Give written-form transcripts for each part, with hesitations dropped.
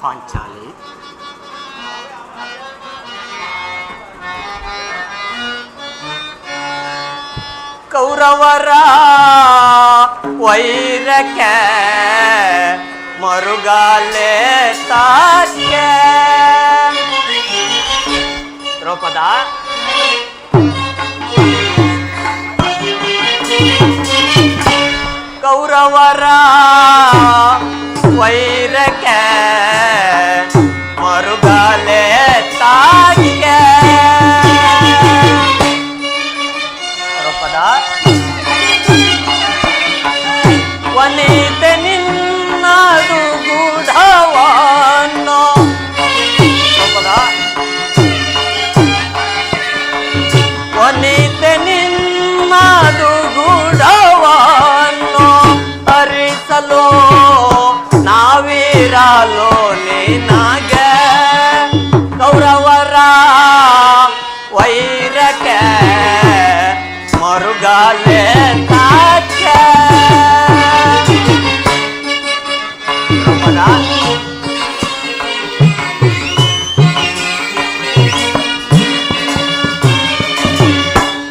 ಪಾಂಚಾಲಿ, ಕೌರವರ ವೈರಕ್ಕೆ ಮರುಗಾಲೆ ತಾಕೆ. ದ್ರೌಪದ, ಕೌರವರ ವೈರಕ್ಕೆ ಮರುಗಾಲೆ ತಾಕೆ. ದ್ರೌಪದ, ವನಿತೆ ನಿನ್ನದು ಗೂಢವನ್ನು. ದ್ರೌಪದ, ವನಿತೆ ನಿನ್ನದು ಗೂಢವನ್ನು ಅರಿಸಲು ನಾವಿರಲು ನಿನಗೆ. ಕೌರವರ ವೈರಕ್ಕೆ ಮರುಗಾಲೆ ತಾಕೆ.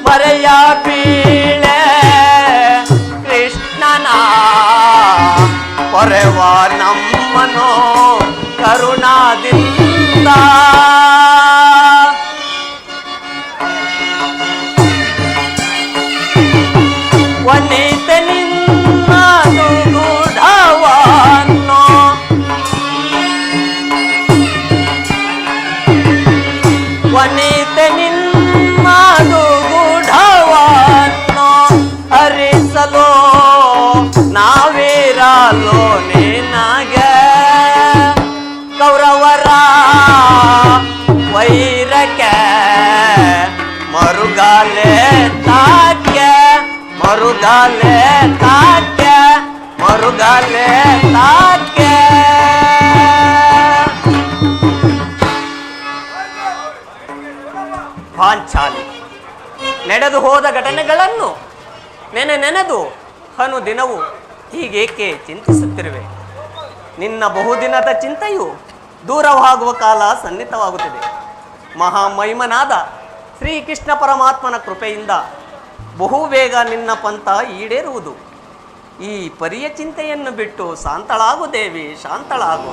ಮರೆಯ ಬೀಳೆ ಕೃಷ್ಣನ ಪೊರೆವ ನಮ್ಮನು ಕರುಣಾದಿಂದ. ವನಿತೆ ನಿನ್ನದು ಗೂಢವನ್ನು ವನಿತೆ ನಿನ್ನದು ಗೂಢವನ್ನು ಅರಿಸಲು ನಾವಿರಲು ನಿನಗೆ. ಕೌರವರ ವೈರಕ್ಕೆ ಮರುಗಾಲೆ ತಾಕೆ. ಮರುಗಾಲೆ ತಾಕೆ. ಮರುಗಾಲೆ ತಾಕೆ. ಪಾಂಚಾಲಿ, ನಡೆದು ಹೋದ ಘಟನೆಗಳನ್ನು ನೆನೆದು ಅನುದಿನವೂ ಹೀಗೇಕೆ ಚಿಂತಿಸುತ್ತಿರುವೆ? ನಿನ್ನ ಬಹುದಿನದ ಚಿಂತೆಯು ದೂರವಾಗುವ ಕಾಲ ಸನ್ನಿಹಿತವಾಗುತ್ತಿದೆ. ಮಹಾಮಹಿಮನಾದ ಶ್ರೀಕೃಷ್ಣ ಪರಮಾತ್ಮನ ಕೃಪೆಯಿಂದ ಬಹುಬೇಗ ನಿನ್ನ ಪಂಥ ಈಡೇರುವುದು. ಈ ಪರಿಯ ಚಿಂತೆಯನ್ನು ಬಿಟ್ಟು ಶಾಂತಳಾಗು ದೇವಿ, ಶಾಂತಳಾಗು.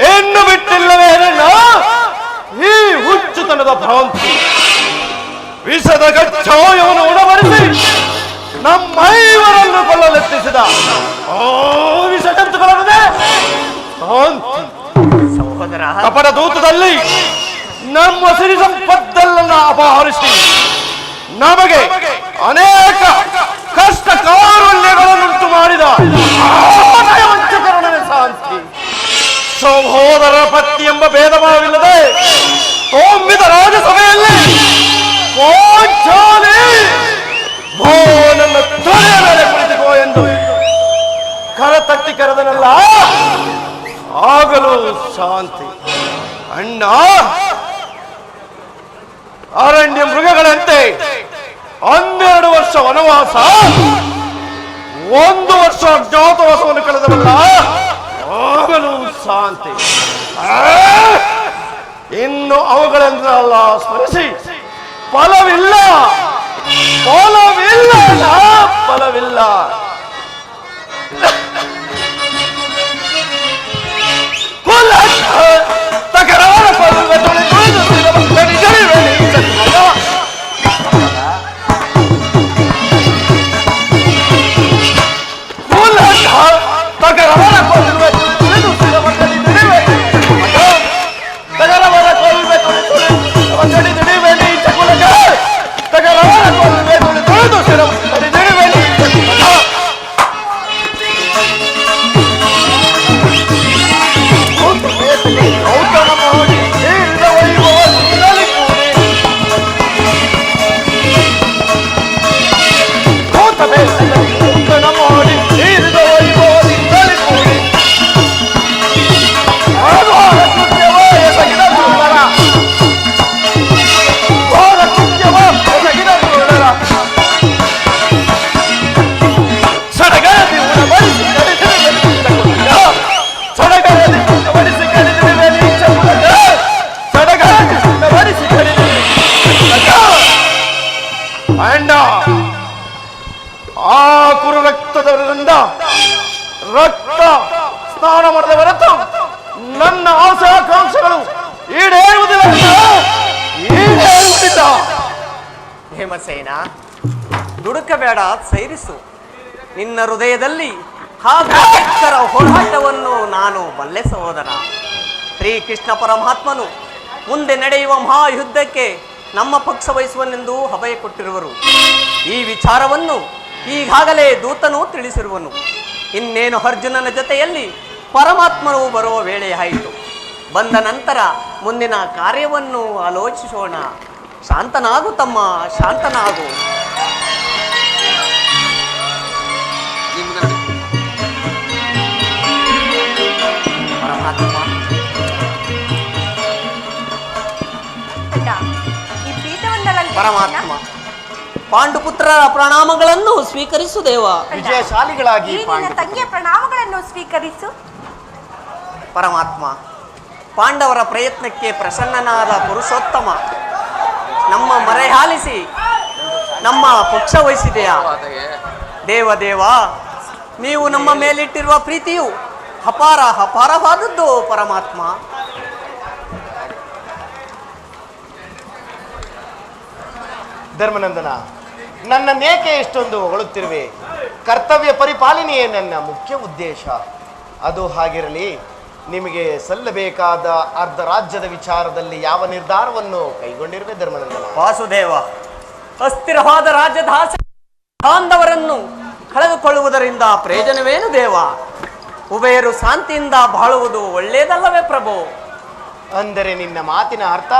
ಏನು ಬಿಟ್ಟಿಲ್ಲವೇನಣ್ಣ ಈ ಹುಚ್ಚುತನದ ಭ್ರಾಂತಿ. ವಿಷದ ಕಚ್ಚಾಯವನ್ನು ಉಣಬಡಿಸಿ ನಮ್ಮೈವರನ್ನು ಕೊಲ್ಲಲೆತ್ತಿಸಿದ ವಿಷ ಜಂತುಗಳನ್ನದೇ ಸಹೋದರ, ಕಪಟ ದೂತದಲ್ಲಿ ನಮ್ಮ ಸಿರಿ ಸಂಪತ್ತೆಲ್ಲ ಅಪಹರಿಸಿ ನಮಗೆ ಅನೇಕ ಕಷ್ಟ ಕಾರ್ಯಗಳನ್ನುಂಟು ಮಾಡಿದ ವಂಚಕರನೇ ಶಾಂತಿ. ಸಹೋದರ ಪತ್ನಿ ಎಂಬ ಭೇದ ಭಾವವಿಲ್ಲದೆ ಒಮ್ಮಿದ ರಾಜಸಭೆಯಲ್ಲಿ ನನ್ನ ತೊಡೆಯ ಮೇಲೆ ಕುಳಿತುಕೋ ಎಂದು ಕರತಟ್ಟಿ ಕರೆದನಲ್ಲ, ಆಗಲು ಶಾಂತಿ. ಅಣ್ಣ, ಅರಣ್ಯ ಮೃಗಗಳಂತೆ 12 ವರ್ಷ ವನವಾಸ, 1 ವರ್ಷ ಅಜ್ಞಾತವಾಸವನ್ನು ಕಳೆದವಲ್ಲ, ಆಗಲು ಶಾಂತಿ. ಇನ್ನು ಅವುಗಳೆಂದಲ್ಲ ಸ್ಮರಿಸಿ ಫಲವಿಲ್ಲ, ಫಲವಿಲ್ಲ, ಫಲವಿಲ್ಲ. ತಕರಾರ ಹೊರತು ನನ್ನ ಆಶಾಕಾಂಕ್ಷೆಗಳು ಈಡೇರುವುದಿಲ್ಲ. ಹೇಮಸೇನ, ದುಡುಕಬೇಡ, ಸೈರಿಸು. ನಿನ್ನ ಹೃದಯದಲ್ಲಿ ಹಾಗೂ ಹೋರಾಟವನ್ನು ನಾನು ಬಲ್ಲೆ ಸಹೋದರ. ಶ್ರೀಕೃಷ್ಣ ಪರಮಾತ್ಮನು ಮುಂದೆ ನಡೆಯುವ ಮಹಾಯುದ್ಧಕ್ಕೆ ನಮ್ಮ ಪಕ್ಷ ವಹಿಸುವನೆಂದು ಅಭಯ ಕೊಟ್ಟಿರುವರು. ಈ ವಿಚಾರವನ್ನು ಈಗಾಗಲೇ ದೂತನು ತಿಳಿಸಿರುವನು. ಇನ್ನೇನು ಅರ್ಜುನನ ಜೊತೆಯಲ್ಲಿ ಪರಮಾತ್ಮನು ಬರುವ ವೇಳೆ ಆಯಿತು. ಬಂದ ನಂತರ ಮುಂದಿನ ಕಾರ್ಯವನ್ನು ಆಲೋಚಿಸೋಣ. ಶಾಂತನಾಗು ತಮ್ಮ, ಶಾಂತನಾಗು. ಪರಮಾತ್ಮ, ಪರಮಾತ್ಮ, ಪಾಂಡುಪುತ್ರರ ಪ್ರಣಾಮಗಳನ್ನು ಸ್ವೀಕರಿಸು ದೇವ. ವಿಜಯಶಾಲಿಗಳಾಗಿ ತಂಗಿಯ ಪ್ರಣಾಮಗಳನ್ನು ಸ್ವೀಕರಿಸು. ಪರಮಾತ್ಮ, ಪಾಂಡವರ ಪ್ರಯತ್ನಕ್ಕೆ ಪ್ರಸನ್ನನಾದ ಪುರುಷೋತ್ತಮ ನಮ್ಮ ಮರೆಯಾಲಿಸಿ ನಮ್ಮ ಪಕ್ಷ ವಹಿಸಿದೆಯಾ ದೇವ. ನೀವು ನಮ್ಮ ಮೇಲಿಟ್ಟಿರುವ ಪ್ರೀತಿಯು ಅಪಾರವಾದದ್ದು ಪರಮಾತ್ಮ. ಧರ್ಮನಂದನ, ನನ್ನನ್ನೇಕೆ ಇಷ್ಟೊಂದು ಹೊಗಳುತ್ತಿರುವೆ? ಕರ್ತವ್ಯ ಪರಿಪಾಲನೆಯೇ ನನ್ನ ಮುಖ್ಯ ಉದ್ದೇಶ. ಅದು ಹಾಗಿರಲಿ, ನಿಮಗೆ ಸಲ್ಲಬೇಕಾದ ಅರ್ಧ ರಾಜ್ಯದ ವಿಚಾರದಲ್ಲಿ ಯಾವ ನಿರ್ಧಾರವನ್ನು ಕೈಗೊಂಡಿರುವೆ ಧರ್ಮನಂದನ? ವಾಸುದೇವ, ಅಸ್ಥಿರವಾದ ರಾಜ್ಯದ ಬಾಂಧವರನ್ನು ಕಳೆದುಕೊಳ್ಳುವುದರಿಂದ ಪ್ರಯೋಜನವೇನು ದೇವ? ಉಭಯರು ಶಾಂತಿಯಿಂದ ಬಾಳುವುದು ಒಳ್ಳೆಯದಲ್ಲವೇ ಪ್ರಭು? ಅಂದರೆ ನಿನ್ನ ಮಾತಿನ ಅರ್ಥ?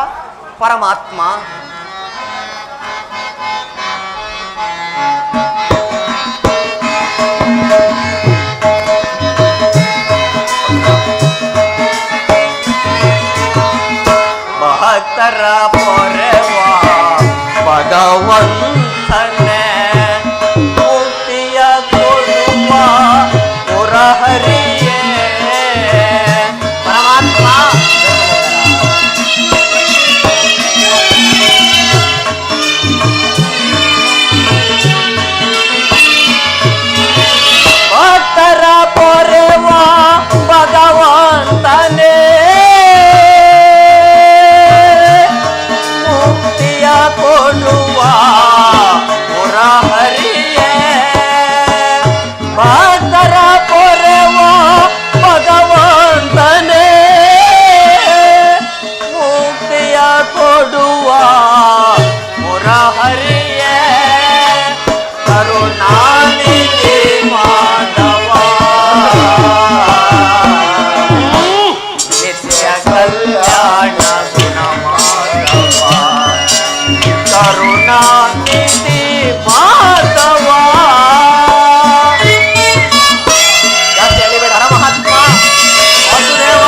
ಪರಮಾತ್ಮ, ಭಕ್ತರ ಪೊರೆವ ಭಗವಂತನೇ ಮುಕ್ತಿಯ ಕೊಡುವ ಪುರಹರಿಯೇ. ಪರಮಾತ್ಮ, ಭಕ್ತರ ಪೊರೆವ ಭಗವಂತನೇ ಕೊಡುವ ಮುರಹರಿಯೇ. ಭಕ್ತರ ಪೊರೆವ ಭಗವಂತನೇ ಮುಕ್ತಿಯ ಕೊಡುವ ಮುರಹರಿಯೇ. ಕರುಣಾನಿಧಿ ಮಾಧವ ನಿತ್ಯ ಕಲ್ಯಾಣ ಗುಣ ಮಾಧವ. ಕರುಣಾನಿಧಿ ಮಾಧವ. ಜಾಸ್ತಿ ಹೇಳಿಬೇಡ ಮಹಾತ್ಮ. ವಾಸುದೇವ,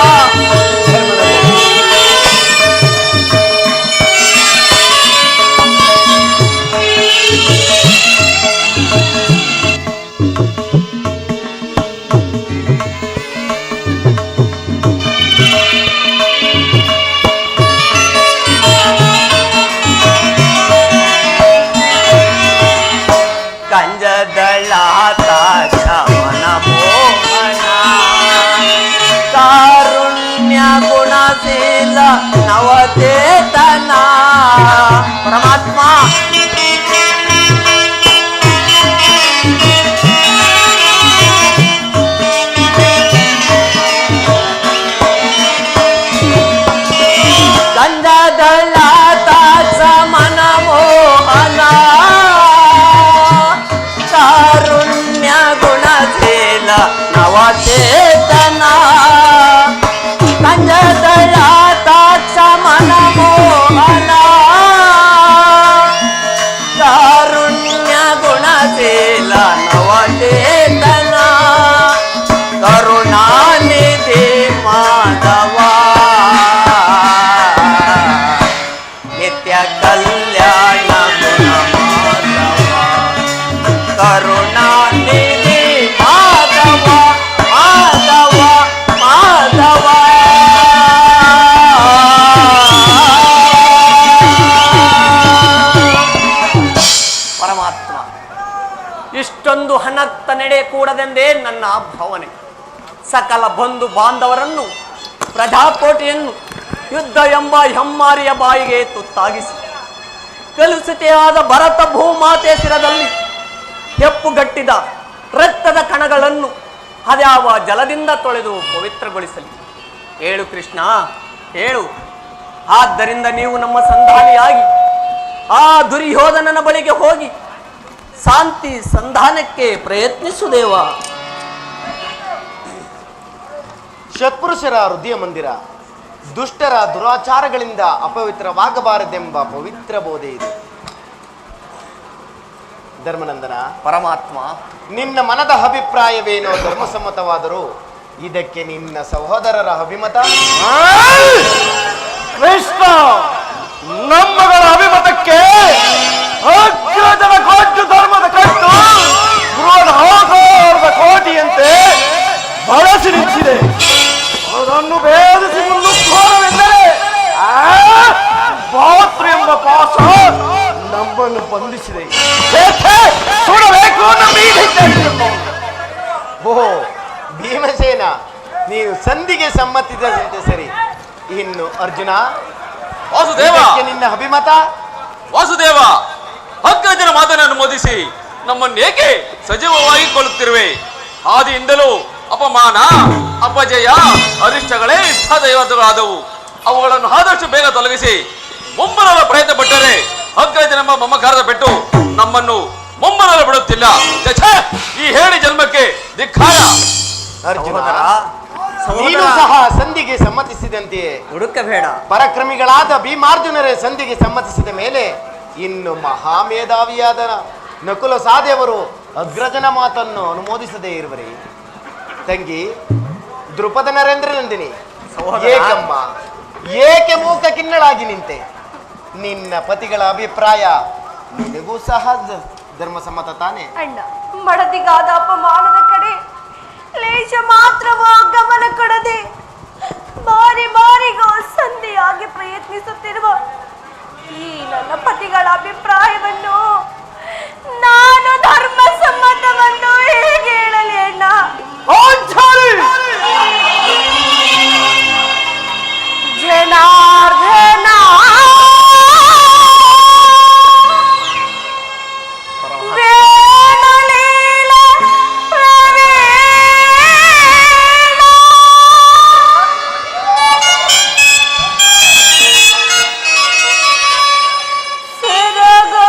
ಶಮನ ಮೋಹನ ಕಾರುಣ್ಯ ಗುಣಶೀಲ ನವಚೇತನ. ಪರಮಾತ್ಮ, ಗಂಧದಳ ಶಮನ ಮೋಹನ ಕಾರುಣ್ಯ ಗುಣಶೀಲ ನವಚೇತನ. ಗಂಧದಳ ಶಮನ ಮೋಹನ ಕಾರುಣ್ಯ ಗುಣಶೀಲ ನವಚೇತನ. ಕರುಣಾನಿಧಿ ಮಾಧವ ನಿತ್ಯ ಕಲ್ಯಾಣ ಗುಣ ಮಾಧವ. ಕರುಣಾನಿಧಿ ಮಾಧವ ಮಾಧವ ಮಾಧವ. ಪರಮಾತ್ಮ, ಇಷ್ಟೊಂದು ಹನತ್ತ ನಡೆ ಕೂಡದೆಂದೇ ನನ್ನ ಭಾವನೆ. ಸಕಲ ಬಂಧು ಬಾಂಧವರನ್ನು ಪ್ರಜಾಕೋಟೆಯನ್ನು ಯುದ್ಧ ಎಂಬ ಹೆಮ್ಮಾರಿಯ ಬಾಯಿಗೆ ತುತ್ತಾಗಿಸಿ ಕಲುಷಿತೆಯಾದ ಭರತ ಭೂಮಾತೆ ಶಿರದಲ್ಲಿ ಹೆಪ್ಪುಗಟ್ಟಿದ ರಕ್ತದ ಕಣಗಳನ್ನು ಅದ್ಯಾವ ಜಲದಿಂದ ತೊಳೆದು ಪವಿತ್ರಗೊಳಿಸಲಿ. ಹೇಳು ಕೃಷ್ಣ, ಹೇಳು. ಆದ್ದರಿಂದ ನೀವು ನಮ್ಮ ಸಂಧಾನಿಯಾಗಿ ಆ ದುರ್ಯೋಧನನ ಬಳಿಗೆ ಹೋಗಿ ಶಾಂತಿ ಸಂಧಾನಕ್ಕೆ ಪ್ರಯತ್ನಿಸುದೇವ. ಸತ್ಪುರುಷರ ಹೃದಯ ಮಂದಿರ ದುಷ್ಟರ ದುರಾಚಾರಗಳಿಂದ ಅಪವಿತ್ರವಾಗಬಾರದೆಂಬ ಪವಿತ್ರ ಬೋಧೆ ಇದೆ. ಧರ್ಮನಂದನ, ಪರಮಾತ್ಮ, ನಿನ್ನ ಮನದ ಅಭಿಪ್ರಾಯವೇನೋ ಧರ್ಮಸಮ್ಮತವಾದರೂ ಇದಕ್ಕೆ ನಿನ್ನ ಸಹೋದರರ ಅಭಿಮತ? ಕೃಷ್ಣ, ನಮ್ಮಗಳ ಅಭಿಮತಕ್ಕೆ ಅಗ್ರಜನ ಕೊಟ್ಟು ಧರ್ಮದ ಕಟ್ಟು ಬೃಹದಾಕಾರದ ಕೋಟಿಯಂತೆ ಬಳಸಿ ನಿಂತಿದೆ. ಅದನ್ನು ಭೇದಿಸಿ ಮುನ್ನುಗ್ಗೋಣವೆಂದರೆ ಭಾತೃ ಎಂಬ ಪಾಶ ನಮ್ಮನ್ನು ಬಂಧಿಸಿದೆ. ಸುಡಬೇಕು ಓ ಭೀಮಸೇನ, ನೀನು ಸಂಧಿಗೆ ಸಮ್ಮತಿಸಿದಂತೆ ಸರಿ. ಇನ್ನು ಅರ್ಜುನ, ವಾಸುದೇವ, ಇದಕ್ಕೆ ನಿನ್ನ ಅಭಿಮತ? ವಾಸುದೇವ, ಅಗ್ರಜನ ಮಾತನ್ನು ಅನುಮೋದಿಸಿ ನಮ್ಮನ್ನೇಕೆ ಸಜೀವವಾಗಿಕೊಳ್ಳುತ್ತಿರುವೆ? ಆದಿಯಿಂದಲೂ ಅಪಮಾನ, ಅಪಜಯ, ಅರಿಷ್ಟಗಳೇ ಇಷ್ಟ ದೈವಗಳಾದವು. ಅವುಗಳನ್ನು ಆದಷ್ಟು ಬೇಗ ತೊಲಗಿಸಿ ಮುಂಬರಲು ಪ್ರಯತ್ನ ಪಟ್ಟರೆ ಅಗ್ರಜನೆಂಬ ಮಮಕಾರದ ಪೆಟ್ಟು ನಮ್ಮನ್ನು ಮುಂಬರಲು ಬಿಡುತ್ತಿಲ್ಲ. ಈ ಹೇಳಿ ಜನ್ಮಕ್ಕೆ ಧಿಕ್ಕಾರ. ಅರ್ಜುನ, ನೀನು ಸಹ ಸಂಧಿಗೆ ಸಮ್ಮತಿಸಿದಂತೆಯೇ ಹುಡುಕಬೇಡ. ಪರಾಕ್ರಮಿಗಳಾದ ಭೀಮಾರ್ಜುನರೇ ಸಂಧಿಗೆ ಸಮ್ಮತಿಸಿದ ಮೇಲೆ ಇನ್ನು ಮಹಾಮೇಧಾವಿಯಾದ ನಕುಲ ಸಹದೇವರು ಅಗ್ರಜನ ಮಾತನ್ನು ಅನುಮೋದಿಸದೇ ಇರುವರೆ? ತಂಗಿ ದ್ರುಪದ ನರೇಂದ್ರ ನಂದಿನಿ, ಏಕಮ್ಮ ಏಕೆ ಮೂಕ ಕಿನ್ನಳಾಗಿ ನಿಂತೆ? ನಿನ್ನ ಪತಿಗಳ ಅಭಿಪ್ರಾಯ ನಿನಗೂ ಸಹ ಧರ್ಮಸಮ್ಮತ ತಾನೆ? ಅಣ್ಣ, ಮಡದಿಗಾದ ಅಪಮಾನದ ಕಡೆ ಲೇಷ ಮಾತ್ರವೂ ಗಮನ ಕೊಡದೆ ಬಾರಿ ಬಾರಿಗೂ ಸಂಧಿಯಾಗಿ ಪ್ರಯತ್ನಿಸುತ್ತಿರುವ ಈ ನನ್ನ ಪತಿಗಳ ಅಭಿಪ್ರಾಯವನ್ನು ನಾನು ಧರ್ಮ ಸಮ್ಮತವನ್ನು ಹೇಗೆ ಹೇಳಲಿ ಅಣ್ಣ? ಜನಾರ್ದನ ಸರಗೋ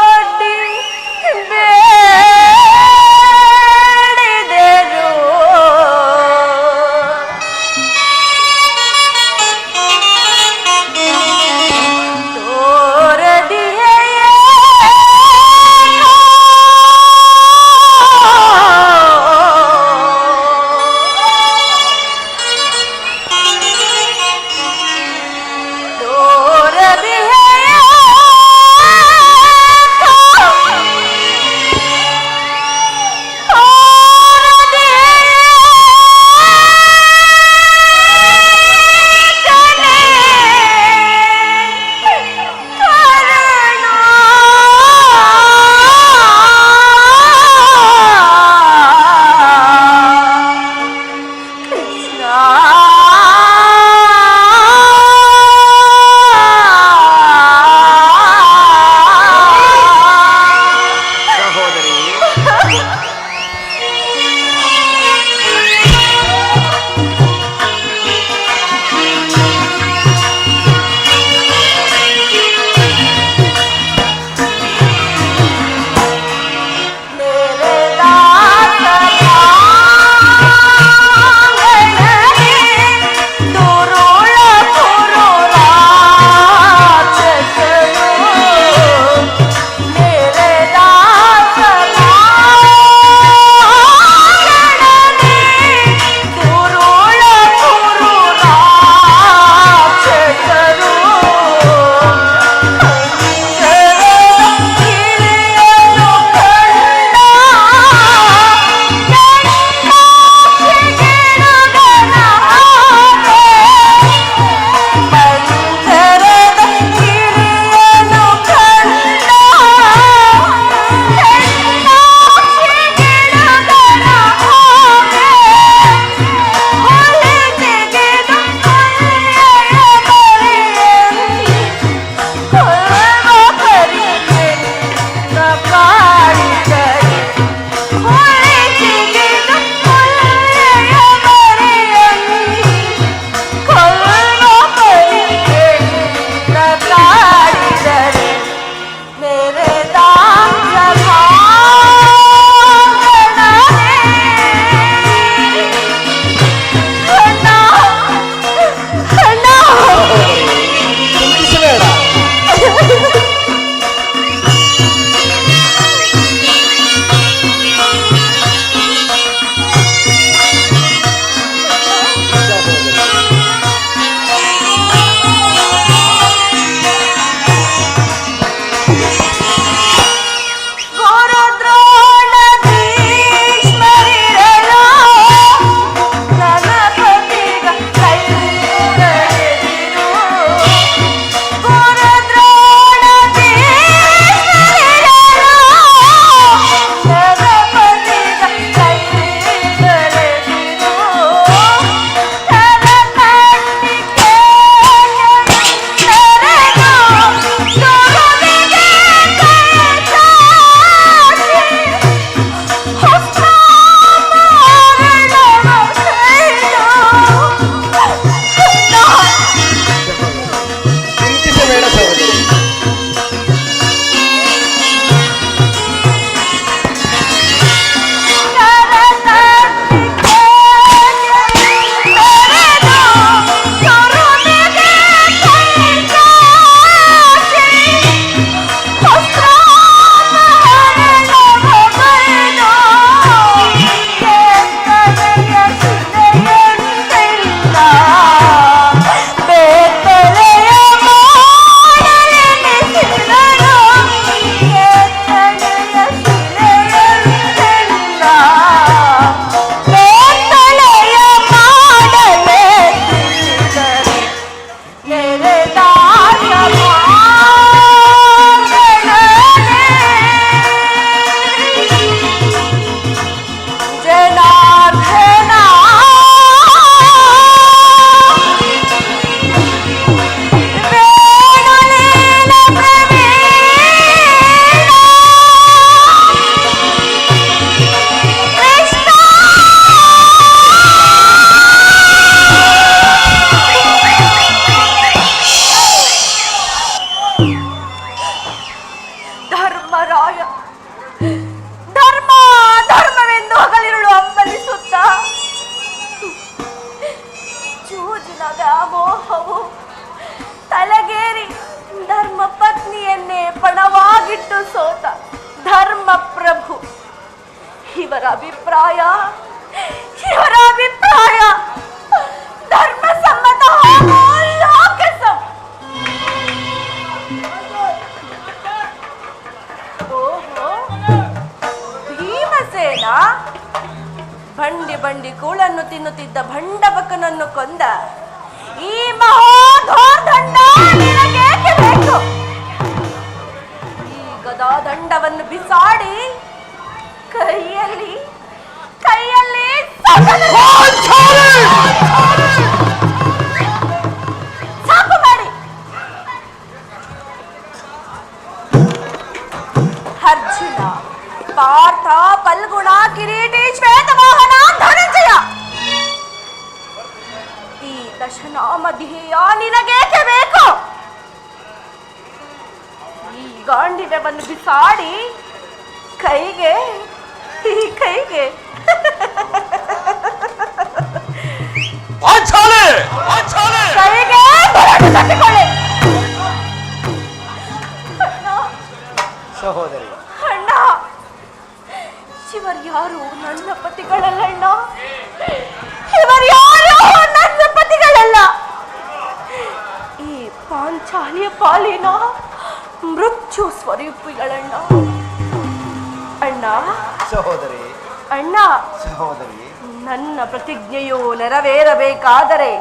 ವ್ಯಾಮೋಹವು ತಲೆಗೇರಿ ಧರ್ಮ ಪತ್ನಿಯನ್ನೇ ಪಣವಾಗಿಟ್ಟು ಸೋತ ಧರ್ಮ ಪ್ರಭು ಇವರ ಅಭಿಪ್ರಾಯ ಧರ್ಮ ಸಮ್ಮತ ಲೋಕಸಂ. ಓಹೋ, ಭೀಮಸೇನ ಬಂಡಿ ಕೂಳನ್ನು ತಿನ್ನುತ್ತಿದ್ದ ಭಂಡಬಕನನ್ನು ಕೊಂದ ಈ ಮಹೋಧೋರ್ದಂಡ ನಿನಗೇಕೆ ಬೇಕು? ಈ ಗದಾದಂಡವನ್ನು ಬಿಸಾಡಿ ಕೈಯಲ್ಲಿ ಸಾಕು ಮಾಡಿ. ಅರ್ಜುನ, ಪಾರ್ಥ, ಫಲ್ಗುಣ, ಕಿರೀಟಿ, ಶ್ವೇತವಾಹನ, ಧನಂಜಯ, ಈ ದಶನಾಮಧೇಯ ನಿನಗೇಕೆ ಬೇಕು? ಈ ಗಾಂಡಿವ್ಯವನ್ನು ಬಿಸಾಡಿ ಕೈಗೆ ಕೈಗೆ ಸಹೋದರಿ, ಅಣ್ಣ, ಇವರ್ಯಾರು ನನ್ನ ಪತಿಗಳಲ್ಲ ಅಣ್ಣ, ಇವರ್ಯಾರು ನನ್ನ ಪತಿಗಳಲ್ಲ. ಈ ಪಾಂಚಾಲಿಯ ಪಾಲಿನ ಮೃತ್ಯು ಸ್ವರೂಪಿಗಳಣ್ಣ. ಅಣ್ಣ, ಸಹೋದರಿ, ಅಣ್ಣ, ಸಹೋದರಿ, ನನ್ನ ಪ್ರತಿಜ್ಞೆಯು ನೆರವೇರಬೇಕಾದರೆ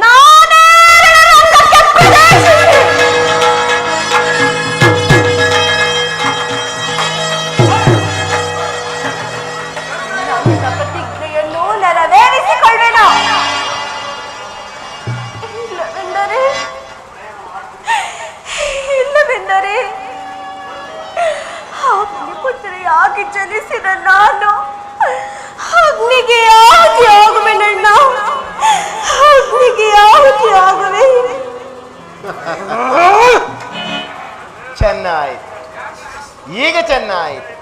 ನಾನೇ ರಂಗಕ್ಕೆ ಪ್ರವೇಶಿಸಿ ನನ್ನ ಪ್ರತಿಜ್ಞೆಯನ್ನು ನೆರವೇರಿಸಿಕೊಳ್ಳೋಣ. ಇಲ್ಲವೆಂದರೆ ಅಗ್ನಿಪುತ್ರಿಯಾಗಿ ಜನಿಸಿದ ನಾನು ಅಗ್ನಿಗೆ ಆಹುತಿ ಆಗುವೆನಣ್ಣ, ಅಗ್ನಿಗೆ ಆಹುತಿ ಆಗುವೆ. ಚೆನ್ನಾಯ್ತು, ಈಗ ಚೆನ್ನಾಯ್ತು.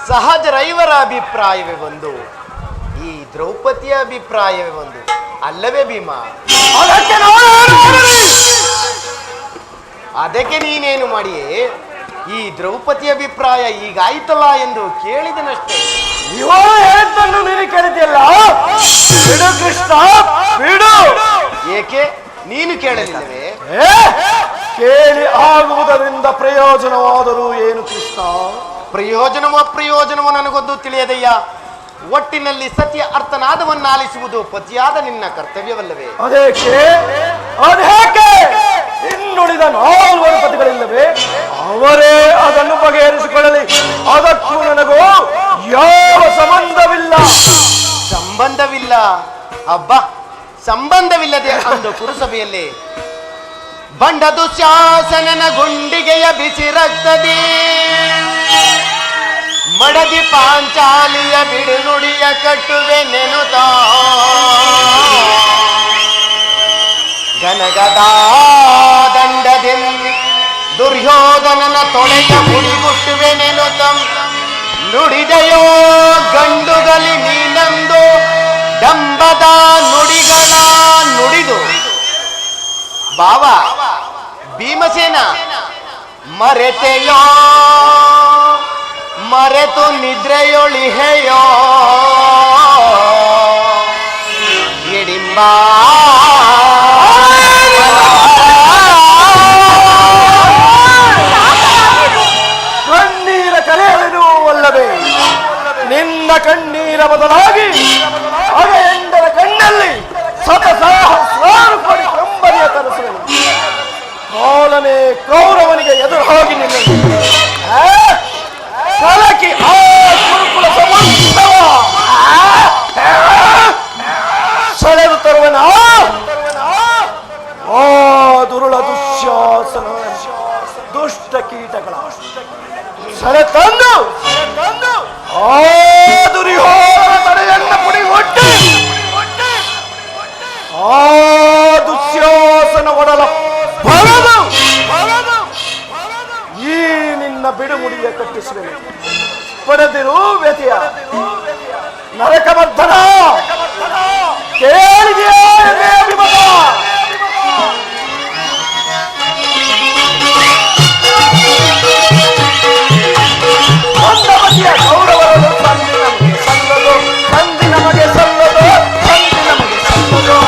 ಸಹಜರೈವರ ಅಭಿಪ್ರಾಯವೇ ಒಂದು, ಈ ದ್ರೌಪದಿಯ ಅಭಿಪ್ರಾಯವೇ ಒಂದು, ಅಲ್ಲವೇ ಭೀಮ? ಅದಕ್ಕೆ ನೀನೇನು ಮಾಡಿಯೇ? ಈ ದ್ರೌಪದಿ ಅಭಿಪ್ರಾಯ ಈಗಾಯ್ತಲ್ಲ ಎಂದು ಕೇಳಿದನಷ್ಟೇ. ಇವರು ಹೇಳಿದ್ದನ್ನು ನೀನು ಕೇಳಿದ್ಯಲ್ಲ? ಬಿಡು ಕೃಷ್ಣ, ಬಿಡು. ಏಕೆ ನೀನು ಕೇಳಲಿಲ್ಲವೇ? ಕೇಳಿ ಆಗುವುದರಿಂದ ಪ್ರಯೋಜನವಾದರೂ ಏನು ಕೃಷ್ಣ? ಪ್ರಯೋಜನವೋ ಅಪ್ರಯೋಜನವೋ ನನಗೊಂದು ತಿಳಿಯದಯ್ಯ. ಒಟ್ಟಿನಲ್ಲಿ ಸತ್ಯ ಅರ್ಥನಾದವನ್ನಾಲಿಸುವುದು ಪತಿಯಾದ ನಿನ್ನ ಕರ್ತವ್ಯವಲ್ಲವೇ? ಅದೇಕೆ ಇನ್ನುಳಿದ 4 ಪತಿಗಳಿಲ್ಲವೇ? ಅವರೇ ಅದನ್ನು ಬಗೆಹರಿಸಿಕೊಳ್ಳಲಿ. ಅದಕ್ಕೂ ನನಗೂ ಯಾವ ಸಂಬಂಧವಿಲ್ಲ. ಸಂಬಂಧವಿಲ್ಲ? ಹಬ್ಬ, ಸಂಬಂಧವಿಲ್ಲದೆ ಅಂದು ಕುರುಸಭೆಯಲ್ಲಿ ಬಂಡ ದುಶ್ಯಾಸನನ ಗುಂಡಿಗೆಯ ಬಿಸಿ ರಕ್ತದಿ ಮಡದಿ ಪಾಂಚಾಲಿಯ ಬಿಡು ನುಡಿಯ ಕಟ್ಟುವೆ ನೆನುತ ಗನಗದ ದಂಡದಲ್ಲಿ ದುರ್ಯೋಧನನ ತೊಳೆಯ ಮುಡಿಗುಟ್ಟುವೆ ನೆನುತ ನುಡಿದೆಯೋ ಗಂಡುಗಲಿ ನೀನಂದು ಡಂಬದ ನುಡಿಗಳ ನುಡಿದು ಬಾವ ಭೀಮಸೇನ ಮರೆತೆಯೋ ಮರೆತು ನಿದ್ರೆಯೊಳಿಹೆಯೋ ಎಡಿಂಬ ಕಣ್ಣೀರ ಕರೆಯಲು ಅಲ್ಲವೇ? ನಿನ್ನ ಕಣ್ಣೀರ ಬದಲಾಗಿ ಅಗ ಎಂದರ ಕಣ್ಣಲ್ಲಿ ಸತಸಾರಿ ಕಂಬನಿಯ ತರಿಸುವೆನು. ಕಾಲನೇ ಕೌರವನಿಗೆ ಎದುರು ಹೋಗಿ ನಿನ್ನ ಕಲಕಿ ಆ ಕುರುಕುಲ ಸಮಸ್ತವ ಸೆಳೆದು ತರುವನ ಆ ದುರುಳ ದುಶ್ಯಾಸನ ದುಷ್ಟ ಕೀಟಗಳ ಸೆಳೆ ತಂದು ಆ ದುರ್ಯೋಧನ ತಡೆಯನ್ನ ಪುಡಿಗೊಟ್ಟಿ ಆ ದುಶ್ಯಾಸನ ಒಡಲ ಬರದು ಈ ನಿನ್ನ ಬಿಡುಮುಡಿಯ ಕಟ್ಟಿಸುವೆ. ಪಡೆದಿರು ವ್ಯತಿಯ ನರಕಮರ್ಧನ ಕೇಳಿದೆಯಾ ಎನ್ನೆಯ ಅಭಿಮತ? ಮಂದಮತಿಯ ಗೌರವವನ್ನು ಸಂಧಿ ನಮಗೆ ಸಲ್ಲದು, ಸಂಧಿ ನಮಗೆ ಸಲ್ಲದು, ಸಂಧಿ ನಮಗೆ ಸಲ್ಲದು.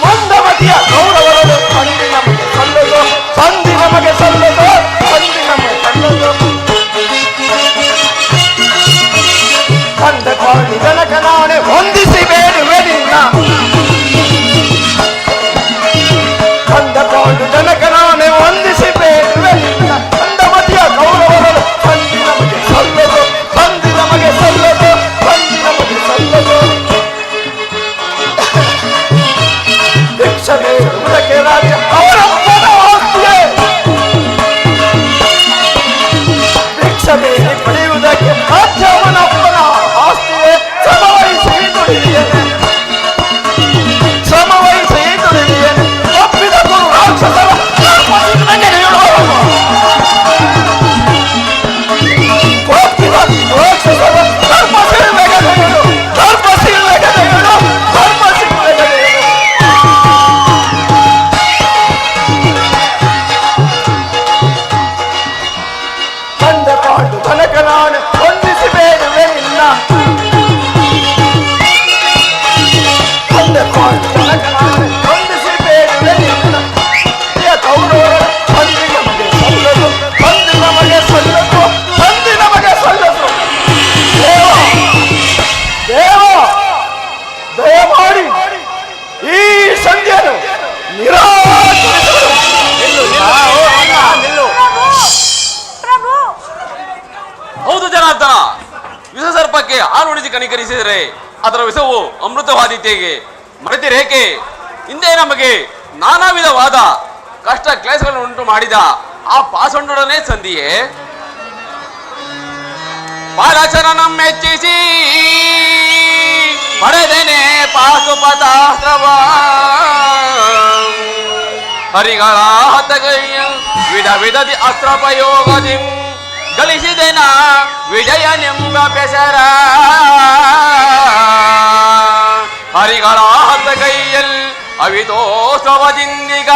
ಮಂದಮತಿಯ ಗೌರವವನ್ನು ಸಂಧಿ ನಮಗೆ ಸಲ್ಲದು, ಸಂಧಿ ನಮಗೆ ಸಲ್ಲದು, ಸಂಧಿ ನಮಗೆ ಸಲ್ಲದು. ಕಂದಕೊಂಡು ಜನಕ ನಾನೇ ಹೊಂದಿಸಿ ಬೇಡುವೆ ನಿನ್ನ, ಕಂದಕೊಂಡು ಜನಕ ನಾನೇ ಹೊಂದಿಸಿ ಬೇಡುವೆ ನಿನ್ನ. ಕಂದಮತಿಯ ಗೌರವವನ್ನು ಸಂಧಿ ನಮಗೆ ಸಲ್ಲದು, ಸಂಧಿ ನಮಗೆ ಸಲ್ಲದು, ಸಂಧಿ ನಮಗೆ ಸಲ್ಲದು. ಭಿಕ್ಷೆ ಬೇಡುವುದಕ್ಕೆ ರಾಜ್ಯ ಅವರಪ್ಪನ ಆಸ್ತಿಯೇ, ಭಿಕ್ಷೆ ಬೇಡಿ ಪಡೆಯುವುದಕ್ಕೆ ರಾಜ್ಯ ಅವನಪ್ಪನ ಆಸ್ತಿಯೇ. ಶ್ರಮವಹಿಸಿ ದುಡಿದಿದ್ದೇನೆ, ಶ್ರಮವಹಿಸಿ ದುಡಿದಿದ್ದೇನೆ. ಒಪ್ಪಿದ ಗುರು ರಾಕ್ಷಸರ ಒಪ್ಪಿದ ರಾಕ್ಷಸರ ಧರ್ಮಶೀಲತೆಗಳು, ಧರ್ಮಶೀಲತೆಗಳು, ಧರ್ಮಶೀಲತೆಗಳು. ಕಂದಕೊಂಡು ತನಕ ನಾನು ಹೊಂದಿಸಿ ಬೇಡುವೆ ನಿನ್ನ, ಕಂದಕೊಂಡು ತನಕ ನಾನು ಹೊಂದಿಸಿ ಬೇಡುವೆ ನಿನ್ನ. ಪ್ರಿಯ ಗೌರವ ಸಂಧಿ ನಮಗೆ ಸಲ್ಲದು, ಸಂಧಿ ನಮಗೆ ಸಲ್ಲದು, ಸಂಧಿ ನಮಗೆ ಸಲ್ಲದು. ದೇವ ದೇವ ದಯಮಾಡಿ ಈ ಸಂಧಿಯನ್ನು ನಿರಾಕರಿಸಲು. ಪ್ರಭು ಹೌದು ಜನಾರ್ದನ, ವಿಷ ಸರ್ಪಕ್ಕೆ ಹಾಲು ಉಳಿಸಿ ಕನಿಕರಿಸಿದರೆ ಅದರ ವಿಷವು ಅಮೃತವಾದೀತೆಗೆ ಮರೆತಿರೇಕೆ? ಹಿಂದೆ ನಮಗೆ ನಾನಾ ವಿಧವಾದ ಕಷ್ಟ ಕ್ಲೇಶಗಳನ್ನು ಉಂಟು ಮಾಡಿದ ಆ ಪಾಸೊಂಡೊಡನೆ ಸಂಧಿಯೇ ಪಾದಚರಣ ಮೆಚ್ಚಿಸಿ ಪಡೆದೇನೆ ಪಾಸುಪತಾಸ್ತ್ರವ ಹರಿಗಳ ಹತಗೈಯ ವಿಧ ವಿಧದಿ ಅಸ್ತ್ರ ಪ್ರಯೋಗದಿ ಗಳಿಸಿದೆನ ವಿಜಯನೆಂಬ ಬೆಸರ ಹರಿಗಳ ಹತಗೈಯಲ್ ಅವಿತೋತ್ಸವದಿಂದಿಗ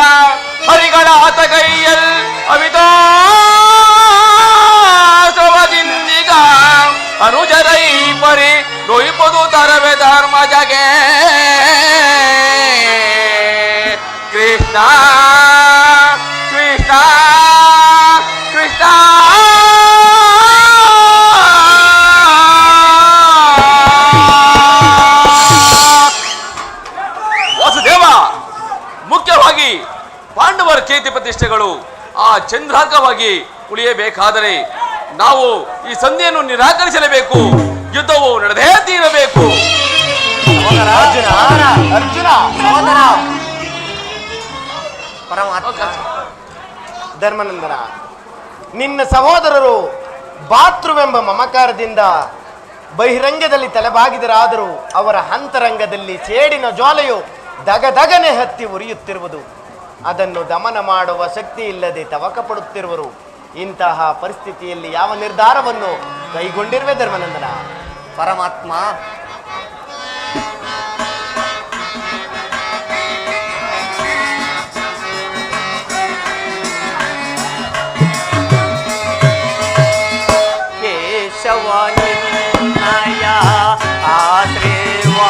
ಹರಿಗಳ ಹತಗೈಯಲ್ ಅವಿತೋತ್ಸವದಿಂದಿಗ ಅನುಜರೈ ಪರಿ ರೊಯ್ಪದು ತರವೆ ಧರ್ಮ ಜಗೆ ಕೃಷ್ಣ ಕೃಷ್ಣ ಕೃಷ್ಣ. ವಾಸುದೇವ, ಮುಖ್ಯವಾಗಿ ಪಾಂಡವರ ಕೀರ್ತಿ ಪ್ರತಿಷ್ಠೆಗಳು ಆ ಚಂದ್ರಾರ್ಕವಾಗಿ ಉಳಿಯಬೇಕಾದರೆ ನಾವು ಈ ಸಂಧಿಯನ್ನು ನಿರಾಕರಿಸಲೇಬೇಕು. ಯುದ್ಧವು ನಡೆದೇ ತೀರಬೇಕು. ಅರ್ಜುನ ಅರ್ಜುನ ಸಹೋದರ ಪರಮಾತ್ಮ ಧರ್ಮನಂದನ, ನಿನ್ನ ಸಹೋದರರು ಭಾತೃವೆಂಬ ಮಮಕಾರದಿಂದ ಬಹಿರಂಗದಲ್ಲಿ ತಲೆಬಾಗಿದರಾದರೂ ಅವರ ಅಂತರಂಗದಲ್ಲಿ ಸೇಡಿನ ಜ್ವಾಲೆಯು ದಗದಗನೆ ಹತ್ತಿ ಉರಿಯುತ್ತಿರುವುದು. ಅದನ್ನು ದಮನ ಮಾಡುವ ಶಕ್ತಿ ಇಲ್ಲದೆ ತವಕ ಪಡುತ್ತಿರುವರು. ಇಂತಹ ಪರಿಸ್ಥಿತಿಯಲ್ಲಿ ಯಾವ ನಿರ್ಧಾರವನ್ನು ಕೈಗೊಂಡಿರುವೆ ಧರ್ಮನಂದನ? ಪರಮಾತ್ಮ ಕೇಶವನಿನ್ನಯ ಆಶೀರ್ವಾದದ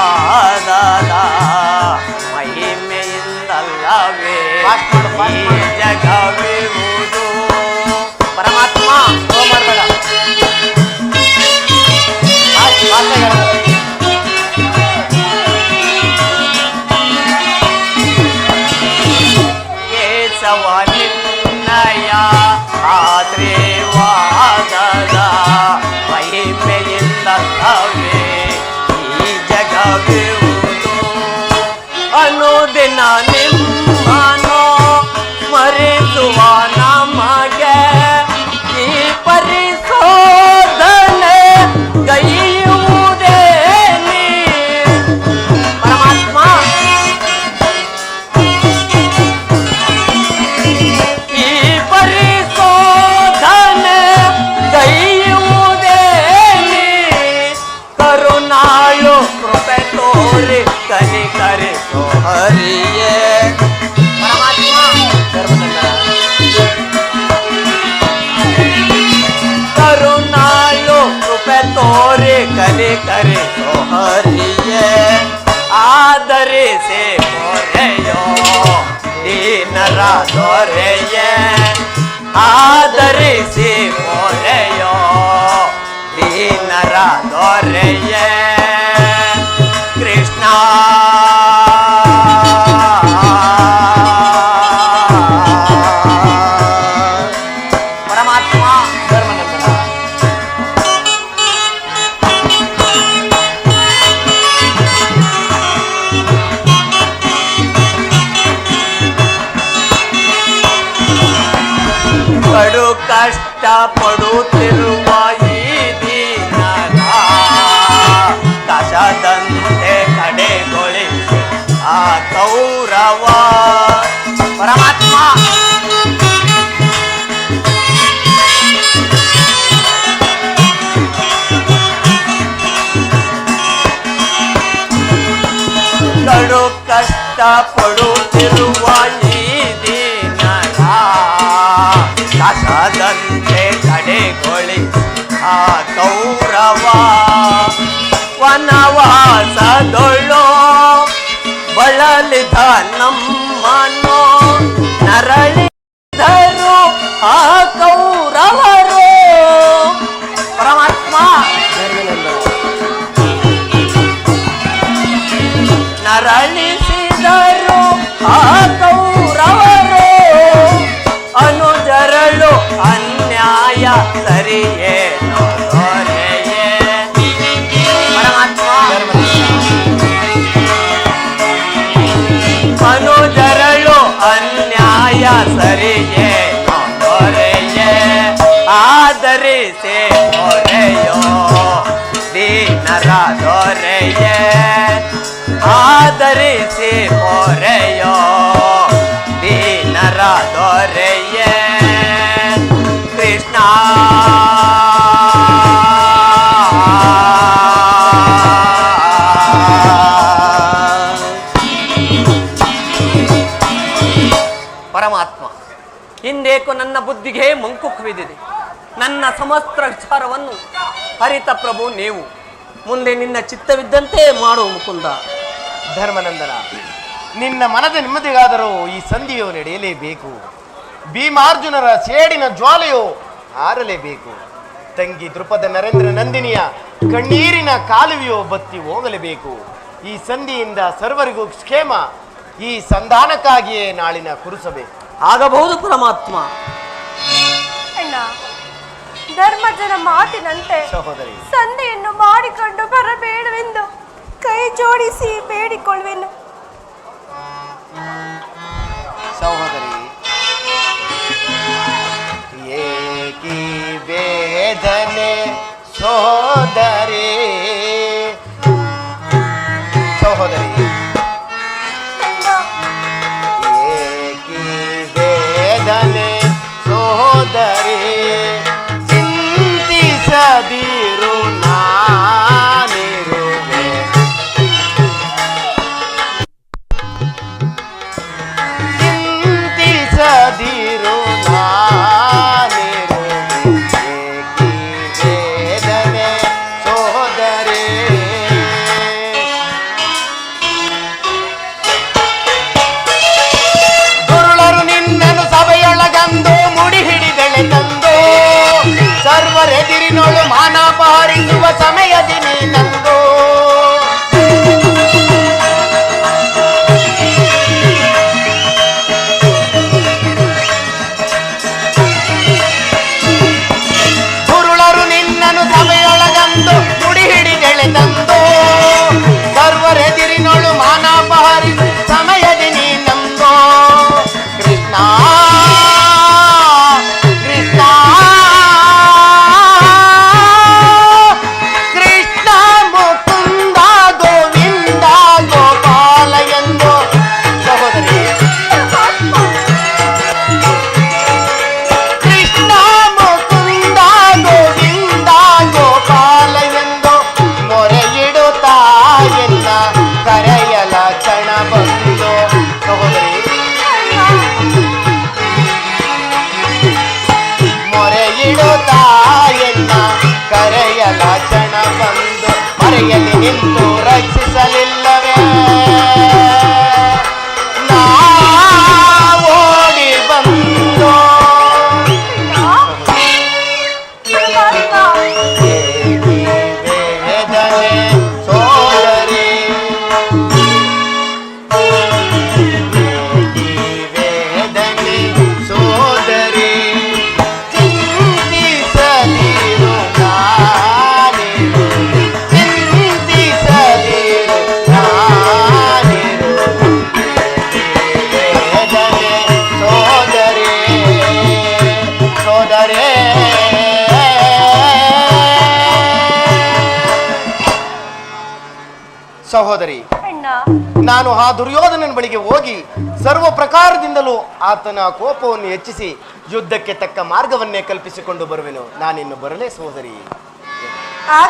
ಮಹಿಮೆಯಿಂದಲ್ಲವೇ ಈ ಜಗವಿರುವುದು. ಪರಮಾತ್ಮ ಮಾಡಬೇಡ, ಕೇಶವನಿನ್ನಯ ಆಶೀರ್ವಾದದ ಮಹಿಮೆಯಿಂದಲ್ಲವೇ ಈ ಜಗವಿರುವುದು. ಅನುದಿನ ನಿಮ್ಮನು ಸ್ಮರಿಸುವ ನಮಗೆ ಈ ಪರಿಶೋಧನೆ ಗೈಯುವುದೇ ನೀ. ಪರಮಾತ್ಮ ಈ ಪರಿಶೋಧನೆ ಗೈಯುವುದೇ ತೋರೆ ಕಲಿ ಕರೆಸೋ ಹರಿಯೇ ಆದರಿಸಿ ಮೊರೆಯೋ ದೀನರ ದೊರೆಯೇ ಆದರಿಸಿ ಮೊರೆಯೋ ದೀನರ ದೊರೆಯೇ ಕೃಷ್ಣ ಪರಮಾತ್ಮ ಧರ್ಮನಂದನ ಕಡು ಕಷ್ಟ ಪಡುತ್ತಿರುವ ಈ ದೀನರ ಕಷದಂತೆ ಕಡೆಗೊಳಿಸಿ ಆ ಕೌರವ ಪರಮಾತ್ಮ ಕಡು ಕಷ್ಟ ಪಡುತ್ತಿರುವ ಈ ದೀನರ ಕಸದಂತೆ ಕಡೆಗೊಳಿಸಿ ಆ ಕೌರವ ವನವಾಸದೊಳು ಬಳಲಿದ ನಮ್ಮನು ನರಳಿದರು ಆ ಕೌರವರು ಪರಮಾತ್ಮ ನರಳಿಸಿದರು ಆ ಕೌರವರು ಅನುಜರಳು ಅನ್ಯಾಯ ಸರಿಯೇನೋ ದೊರೆಯೇ ಪರಮಾತ್ಮ ಅನುಜರಳು ಅನ್ಯಾಯ ಸರಿಯೇನೋ ದೊರೆಯೇ ಆದರಿಸಿ ಮೊರೆಯೋ ದೀನರ ದೊರೆಯೇ ಆದರಿಸಿ ಮೊರೆಯೋ ದೀನರ ದೊರೆಯೇ ಕೃಷ್ಣ ಪರಮಾತ್ಮ ಹಿಂದೇಕೋ ನನ್ನ ಬುದ್ಧಿಗೆ ಮಂಕು ಕವಿದಿದೆ. ನನ್ನ ಸಮಸ್ತ ವಿಚಾರವನ್ನು ಹರಿತ ಪ್ರಭು ನೀವು ಮುಂದೆ ನಿನ್ನ ಚಿತ್ತವಿದ್ದಂತೆ ಮಾಡುವ ಮುಕುಂದ. ಧರ್ಮನಂದನ ನಿನ್ನ ಮನದ ನೆಮ್ಮದಿಗಾದರೂ ಈ ಸಂಧಿಯು ನಡೆಯಲೇಬೇಕು. ಭೀಮಾರ್ಜುನರ ಸೇಡಿನ ಜ್ವಾಲೆಯು ಹಾರಲೇಬೇಕು. ತಂಗಿ ದೃಪದ ನರೇಂದ್ರ ನಂದಿನಿಯ ಕಣ್ಣೀರಿನ ಕಾಲುವೆಯು ಬತ್ತಿ ಹೋಗಲೇಬೇಕು. ಈ ಸಂಧಿಯಿಂದ ಸರ್ವರಿಗೂ ಕ್ಷೇಮ. ಈ ಸಂಧಾನಕ್ಕಾಗಿಯೇ ನಾಳಿನ ಕುರುಸಬೇಕು. ಆಗಬಹುದು ಪರಮಾತ್ಮ. ಅಣ್ಣ, ಧರ್ಮಜನ ಮಾತಿನಂತೆ ಸಹೋದರಿ ಸಂಧಿಯನ್ನು ಮಾಡಿಕೊಂಡು ಬರಬೇಡವೆಂದು ಕೈ ಜೋಡಿಸಿ ಬೇಡಿಕೊಳ್ಳುವೆನು. ಸಹೋದರಿ ಏಕಿ ವೇದನೆ ಸೋದರಿ ಸಹೋದರಿ ಏಕಿ ವೇದನೆ ಸೋದರಿ ಚಿಂತಿಸದಿರು ನಾನಿರುವೆ ನಿಂತು ರಕ್ಷಿಸಲಿಲ್ಲವೇ ನಾ ಓಡಿ ಬಂದು ವೇದನೆ ಸೋದರಿ ವೇದನೆ ಸೋದರಿ ಚಿಂತಿಸದಿರು ನಾನಿರು ಚಿಂತಿಸದಿರು ನಾನಿರು ವೇದನೆ ಸೋದರಿ ಸೋದರೇ ಸಹೋದರಿ, ಅಣ್ಣ, ನಾನು ಆ ದುರ್ಯೋಧನನ ಬಳಿಗೆ ಹೋಗಿ ಸರ್ವ ಪ್ರಕಾರದಿಂದಲೂ ಆತನ ಕೋಪವನ್ನು ಹೆಚ್ಚಿಸಿ ಯುದ್ಧಕ್ಕೆ ತಕ್ಕ ಮಾರ್ಗವನ್ನೇ ಕಲ್ಪಿಸಿಕೊಂಡು ಬರುವೆನು. ನಾನಿನ್ನು ಬರಲೇ ಸಹೋದರಿ. ಆ